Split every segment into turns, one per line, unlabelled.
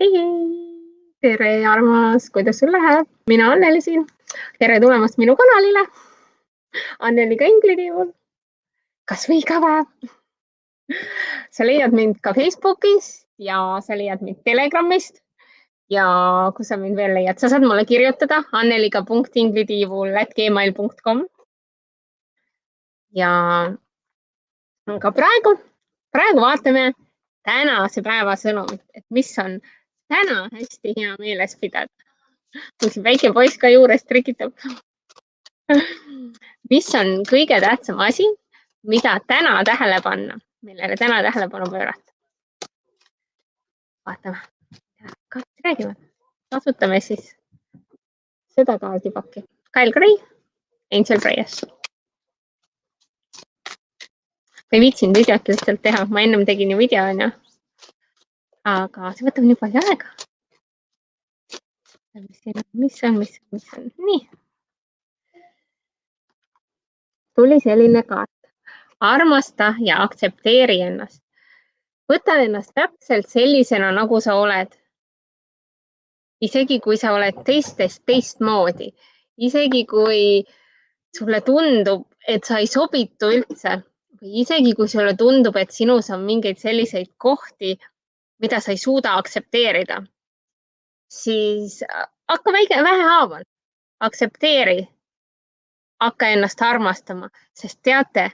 Hei! Tere, armas! Kuidas sul läheb? Mina Anneli siin. Tere tulemast minu kanalile. Anneliga inglitiivul. Kas või iga päev. Sa leiad mind ka Facebookis ja sa leiad mind Telegramist. Ja kus sa mind veel leiad? Sa saad mulle kirjutada anneliga.inglitiivul@gmail.com. Ja ka praegu vaatame tänase päeva sõnumit, et mis on täna hästi hea meeles pidada. Kui siin väike poiss ka juures trikitab. Mis on kõige tähtsam asi, mida täna tähele panna, millele täna tähelepanu pöörata? Vaatame. Räägime. Kasutame siis seda kaardipakki. Kyle Gray, Angel Reyes. Ma ei viitsinud videot lihtsalt teha. Ma ennem tegin ju video, on ju. Aga see võtab nii palju aega. Mis on? Nii. Tuli selline kaart. Armasta ja aktsepteeri ennast. Võta ennast täpselt sellisena, nagu sa oled. Isegi kui sa oled teistest teistmoodi. Isegi kui sulle tundub, et sa ei sobitu üldse. Või isegi kui sulle tundub, et sinus on mingeid selliseid kohti, mida sa ei suuda aktsepteerida, siis hakka vähehaaval. Aktsepteeri. Hakka ennast armastama, sest teate,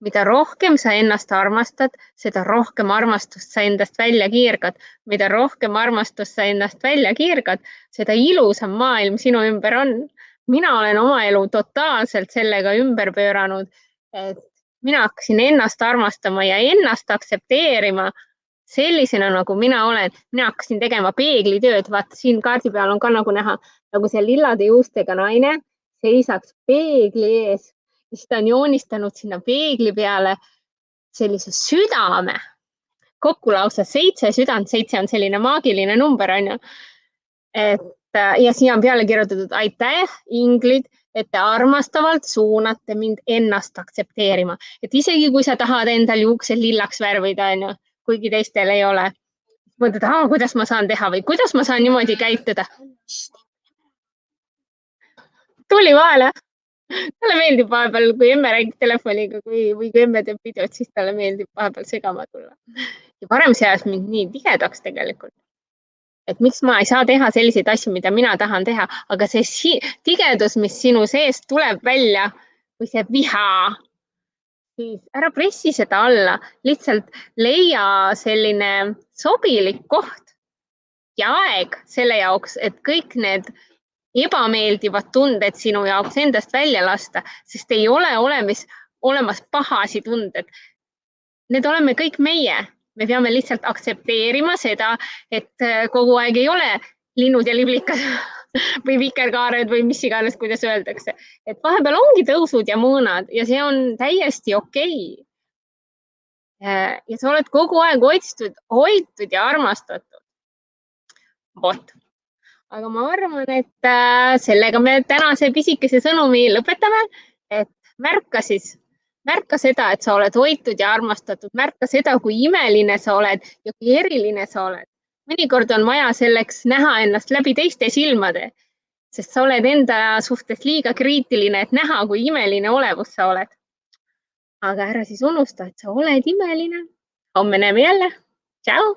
mida rohkem sa ennast armastad, seda rohkem armastust sa endast välja kiirgad. Mida rohkem armastust sa endast välja kiirgad, seda ilusam maailm sinu ümber on. Mina olen oma elu totaalselt sellega ümber pööranud, et mina hakkasin ennast armastama ja ennast aktsepteerima sellisena, nagu mina olen. Mina hakkasin tegema peeglitööd. Vaata, siin kaardi peal on ka nagu näha, nagu see lillade juustega naine seisaks peegli ees. Siis ta on joonistanud sinna peegli peale sellise südame. Kokku lausa 7 südant. 7 on selline maagiline number, on ju. Ja siia on peale kirjutatud aitäh, inglid, et te armastavalt suunate mind ennast aktsepteerima. Et isegi kui sa tahad endal juuksed lillaks värvida, on ju, kuigi teistel ei ole. Mõtled, kuidas ma saan teha või kuidas ma saan niimoodi käituda? Tuli vahele. Talle meeldib vahepeal, kui emme räägib telefoniga või kui emme teeb videot, siis talle meeldib vahepeal segama tulla. Ja varem see ajas mind nii tigedaks tegelikult. Et miks ma ei saa teha selliseid asju, mida mina tahan teha, aga see tigedus, mis sinu seest tuleb välja või see viha, siis ära pressi seda alla, lihtsalt leia selline sobilik koht ja aeg selle jaoks, et kõik need ebameeldivad tunded sinu jaoks endast välja lasta, sest ei ole olemas pahasi tunded. Need oleme kõik meie. Me peame lihtsalt aktsepteerima seda, et kogu aeg ei ole linnud ja liblikad või vikerkaared või mis iganes, kuidas öeldakse. Et vahepeal ongi tõusud ja mõõnad ja see on täiesti okei. Ja sa oled kogu aeg hoitud ja armastatud. Vot. Aga ma arvan, et sellega me tänase pisikese sõnumi lõpetame, et märka seda, et sa oled hoitud ja armastatud. Märka seda, kui imeline sa oled ja kui eriline sa oled. Mõnikord on vaja selleks näha ennast läbi teiste silmade, sest sa oled enda suhtes liiga kriitiline, et näha, kui imeline olevus sa oled. Aga ära siis unusta, et sa oled imeline. Homme näeme jälle. Tšau!